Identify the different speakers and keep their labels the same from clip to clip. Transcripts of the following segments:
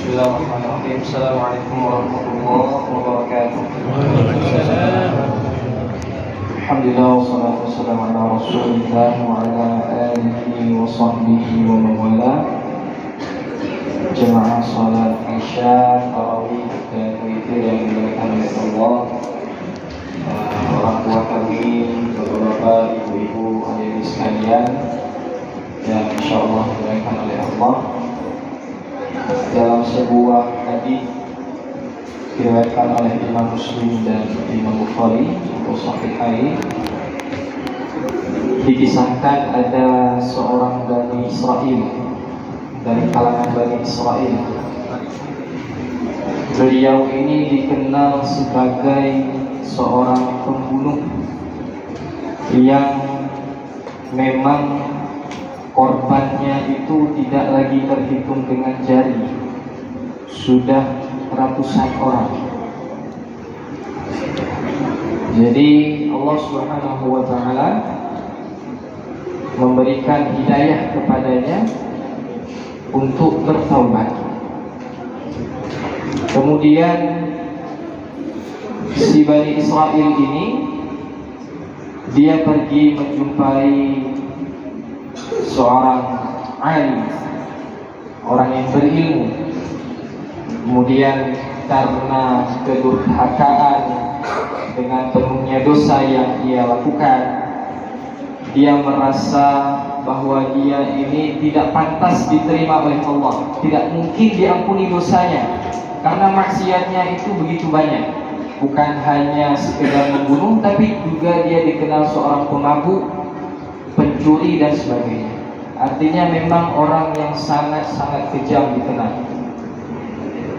Speaker 1: Bismillahirrahmanirrahim. Assalamualaikum warahmatullahi wabarakatuh. Alhamdulillah wassalatu wassalamu ala Rasulillah wa ala alihi wa sahbihi wa man wala. Jemaah salat Isya, tarawih dan witir yang dimuliakan oleh Allah. Orang tua kami, bapak-bapak, ibu-ibu, hadirin sekalian yang insyaallah dimuliakan oleh Allah. Dalam sebuah hadis diriwayatkan oleh Imam Muslim dan Imam Bukhari atau Sahihain, dikisahkan ada seorang Bani Israel dari kalangan Bani Israel. Beliau ini dikenal sebagai seorang pembunuh yang memang korbannya itu tidak lagi terhitung dengan jari, sudah ratusan orang. Jadi Allah Subhanahu wa ta'ala memberikan hidayah kepadanya untuk bertaubat. Kemudian si Bani Israel ini dia pergi menjumpai seorang alim, orang yang berilmu. Kemudian karena kedurhakaan dengan penuhnya dosa yang ia lakukan, dia merasa bahwa dia ini tidak pantas diterima oleh Allah, tidak mungkin diampuni dosanya karena maksiatnya itu begitu banyak. Bukan hanya sekedar membunuh, tapi juga dia dikenal seorang pemabuk, pencuri dan sebagainya. Artinya memang orang yang sangat-sangat kejam dikenal.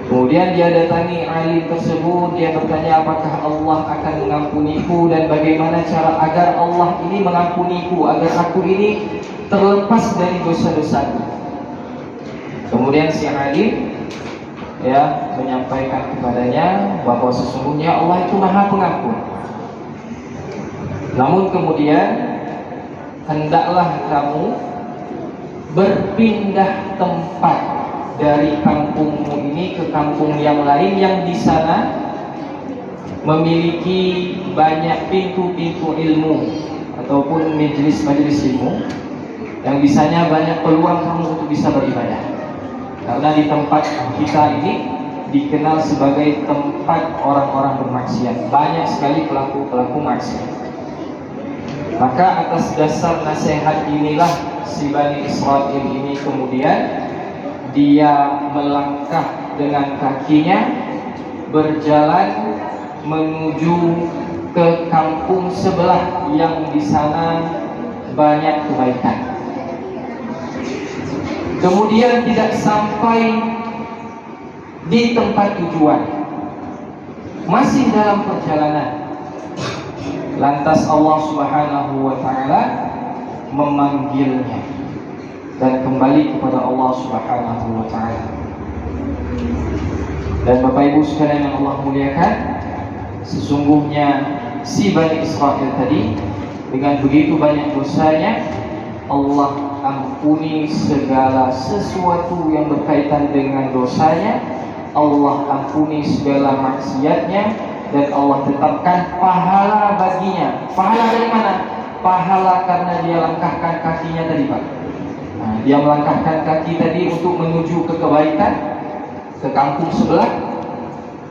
Speaker 1: Kemudian dia datangi alim tersebut, dia bertanya apakah Allah akan mengampuniku dan bagaimana cara agar Allah ini mengampuniku, agar aku ini terlepas dari dosa-dosaku. Kemudian si alim menyampaikan kepadanya bahwa sesungguhnya Allah itu Maha Pengampun. Namun kemudian hendaklah kamu berpindah tempat dari kampungmu ini ke kampung yang lain yang di sana memiliki banyak pintu-pintu ilmu ataupun majelis-majelis ilmu yang bisanya banyak peluang kamu untuk bisa beribadah. Karena di tempat kita ini dikenal sebagai tempat orang-orang bermaksiat, banyak sekali pelaku-pelaku maksiat. Maka atas dasar nasihat inilah si Bani Israel ini kemudian dia melangkah dengan kakinya berjalan menuju ke kampung sebelah yang di sana banyak kebaikan. Kemudian tidak sampai di tempat tujuan, masih dalam perjalanan, lantas Allah Subhanahu wa ta'ala memanggilnya dan kembali kepada Allah Subhanahu wa ta'ala. Dan Bapak Ibu sekalian yang Allah muliakan, sesungguhnya si Bani Israel tadi dengan begitu banyak dosanya, Allah ampuni segala sesuatu yang berkaitan dengan dosanya, Allah ampuni segala maksiatnya, dan Allah tetapkan pahala baginya. Pahala dari mana? Pahala karena dia langkahkan kakinya tadi, Pak. Nah, dia melangkahkan kaki tadi untuk menuju ke kebaikan, ke kampung sebelah,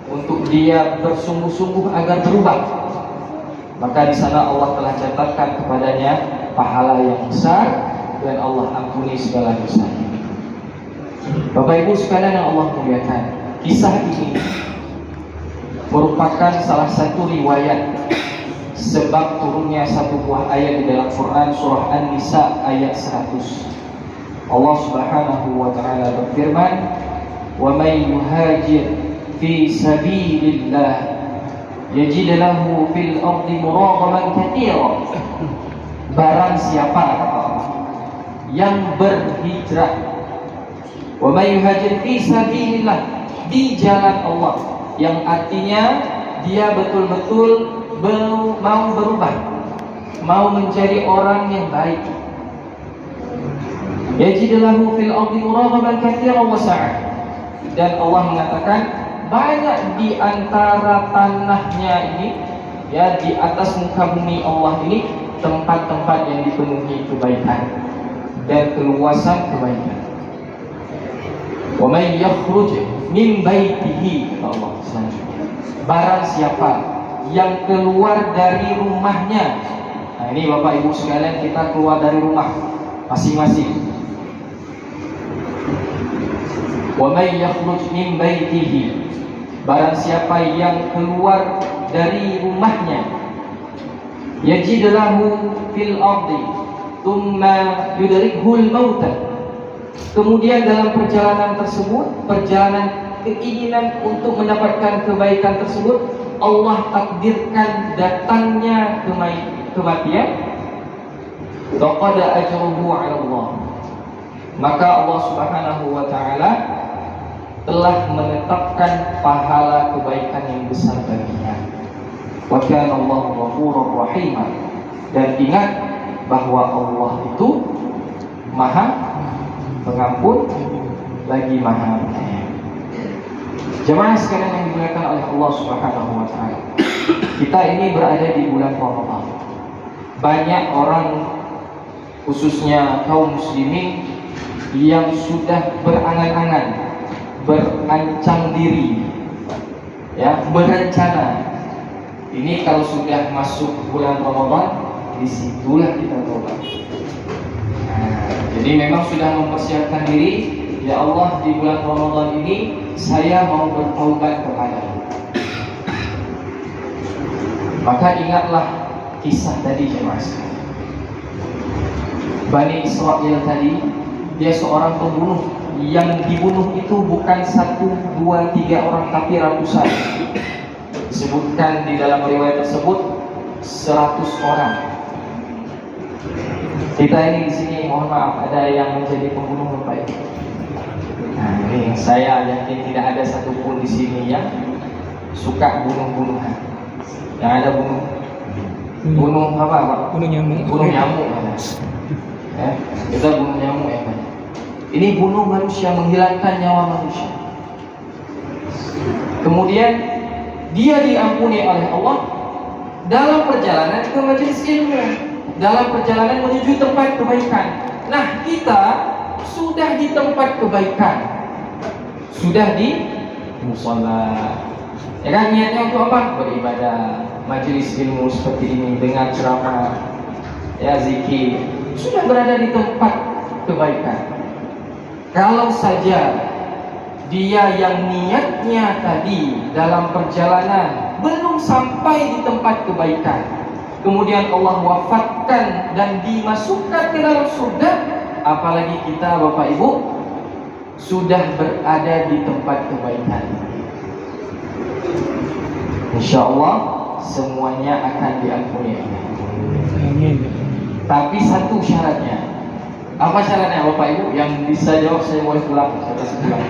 Speaker 1: untuk dia bersungguh-sungguh agar berubah. Maka di sana Allah telah catatkan kepadanya pahala yang besar dan Allah ampuni segala dosanya. Bapak Ibu sekalian yang Allah muliakan, kisah ini merupakan salah satu riwayat sebab turunnya satu buah ayat di dalam Quran surah An-Nisa ayat 100. Allah Subhanahu wa ta'ala berfirman, "Wa may yuhajir fi sabilillah yajid lahu fil ardi muragaman katsira." Barang siapa yang berhijrah, wa may yuhajir fi sabilillah, di jalan Allah, yang artinya dia betul-betul mau berubah, mau menjadi orang yang baik. Yajid lahu fil ardi muragaman katsiran wa sa'ah, dan Allah mengatakan banyak di antara tanahnya ini, ya, di atas muka bumi Allah ini tempat-tempat yang dipenuhi kebaikan dan keluasan kebaikan. Wa may yakhruj min baitihi, Allah selanjutnya, barang siapa yang keluar dari rumahnya. Nah, ini Bapak Ibu sekalian, kita keluar dari rumah masing-masing. Wa may yakhruj min baitihi, barang siapa yang keluar dari rumahnya, yajid lahu fil ardi thumma yudrikuhul maut, kemudian dalam perjalanan tersebut, perjalanan keinginan untuk mendapatkan kebaikan tersebut, Allah takdirkan datangnya kematian, faqad ajruhu 'ala Allah, maka Allah Subhanahu wa taala telah menetapkan pahala kebaikan yang besar baginya. Wa kana Allahu ghafurur rahim, dan ingat bahwa Allah itu Maha Pengampun lagi Maha Penyayang. Jemaah sekalian yang dimuliakan oleh Allah Subhanahu wa taala, kita ini berada di bulan Ramadan. Banyak orang, khususnya kaum muslimin, yang sudah berangan-angan, berancang diri, ya, berencana. Ini kalau sudah masuk bulan Ramadan, disitulah kita tobat. Jadi memang sudah mempersiapkan diri, ya Allah, di bulan Ramadan ini saya mau bertaubat kepadamu. Maka ingatlah kisah tadi, jemaah sekalian. Bani Israel tadi, dia seorang pembunuh. Yang dibunuh itu bukan 1, 2, 3 orang, tapi ratusan. Disebutkan di dalam riwayat tersebut 100 orang. Kita ini di sini, mohon maaf, ada yang menjadi pembunuh Bapak Ibu. Nah, ini saya yakin tidak ada satupun di sini yang suka bunuh-bunuhan. Yang ada bunuh apa Pak? Bunuh nyamuk. Bunuh nyamuk. Ya, kita bunuh nyamuk ya Pak. Ini bunuh manusia, menghilangkan nyawa manusia. Kemudian dia diampuni oleh Allah dalam perjalanan ke majelis ilmu, dalam perjalanan menuju tempat kebaikan. Nah, kita sudah di tempat kebaikan, sudah di mushola, ya kan, niatnya untuk apa? Beribadah, majelis ilmu seperti ini dengan ceramah, ya, zikir, sudah berada di tempat kebaikan. Kalau saja dia yang niatnya tadi dalam perjalanan belum sampai di tempat kebaikan, kemudian Allah wafatkan dan dimasukkan ke dalam surga, apalagi kita Bapak Ibu sudah berada di tempat kebaikan. Insya Allah semuanya akan diampuni. Tapi satu syaratnya. Apa syaratnya Bapak Ibu? Yang bisa jawab saya boleh pulang, saya kasih pulang.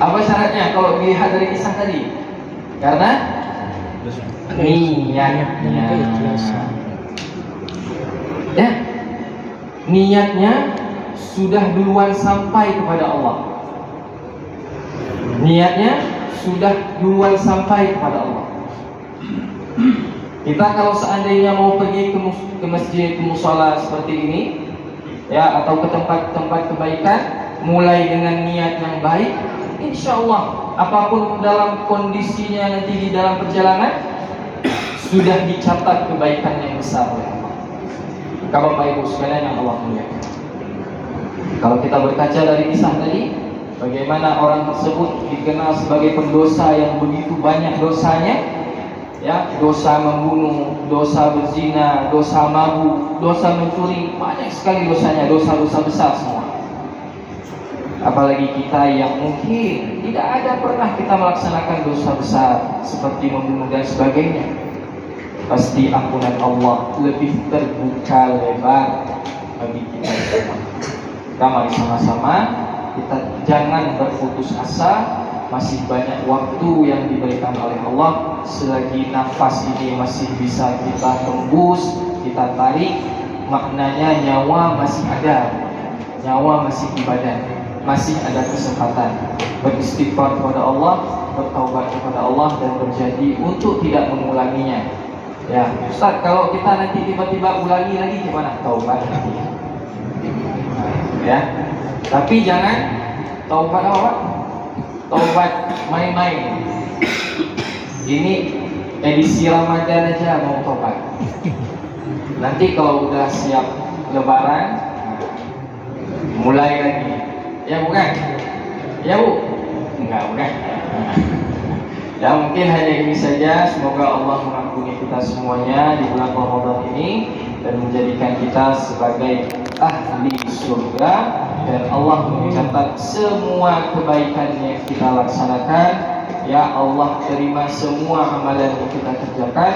Speaker 1: Apa syaratnya kalau dilihat dari kisah tadi? Karena niatnya, ya, niatnya sudah duluan sampai kepada Allah. Niatnya sudah duluan sampai kepada Allah. Kita kalau seandainya mau pergi ke masjid, ke mushola seperti ini, ya, atau ke tempat-tempat kebaikan, mulai dengan niat yang baik, insya Allah apapun dalam kondisinya nanti di dalam perjalanan, sudah dicatat kebaikan yang besar oleh Allah. Kalau Bapak Ibu sekalian yang Allah muliakan, kalau kita berkaca dari kisah tadi, bagaimana orang tersebut dikenal sebagai pendosa yang begitu banyak dosanya, ya, dosa membunuh, dosa berzina, dosa mabuk, dosa mencuri, banyak sekali dosanya, dosa-dosa besar semua. Apalagi kita yang mungkin tidak ada pernah kita melaksanakan dosa besar seperti membunuh dan sebagainya, pasti ampunan Allah lebih terbuka lebar bagi kita semua. Kita mari sama-sama, kita jangan berputus asa. Masih banyak waktu yang diberikan oleh Allah. Selagi nafas ini masih bisa kita tembus, kita tarik, maknanya nyawa masih ada, nyawa masih di badan. masih ada kesempatan beristighfar kepada Allah, bertaubat kepada Allah, dan berjanji untuk tidak mengulanginya. Ya, Ustaz, kalau kita nanti tiba-tiba ulangi lagi gimana? Taubat nanti. Ya, tapi jangan taubat apa? Taubat main-main. Ini edisi Ramadan aja mau taubat. Nanti kalau udah siap Lebaran, mulai lagi. Ya bukan? Ya bu? Enggak bukan. Ya mungkin hanya ini saja. Semoga Allah mengampuni kita semuanya di bulan Ramadan ini dan menjadikan kita sebagai ahli surga, dan Allah mencatat semua kebaikan yang kita laksanakan. Ya Allah, terima semua amalan yang kita kerjakan,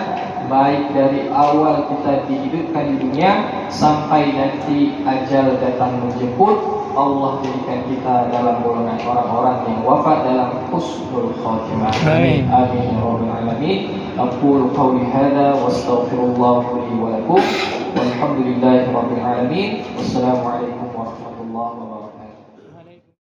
Speaker 1: baik dari awal kita dihidupkan di dunia sampai nanti ajal datang menjemput. Allah jadikan kita dalam golongan orang-orang yang wafat dalam husnul khatimah. Amin. Amin ya rabbal alamin. Aqulu qawli hadza wa astaghfirullah li wa lakum. Walhamdulillahi rabbil alamin. Wassalamualaikum warahmatullahi wabarakatuh.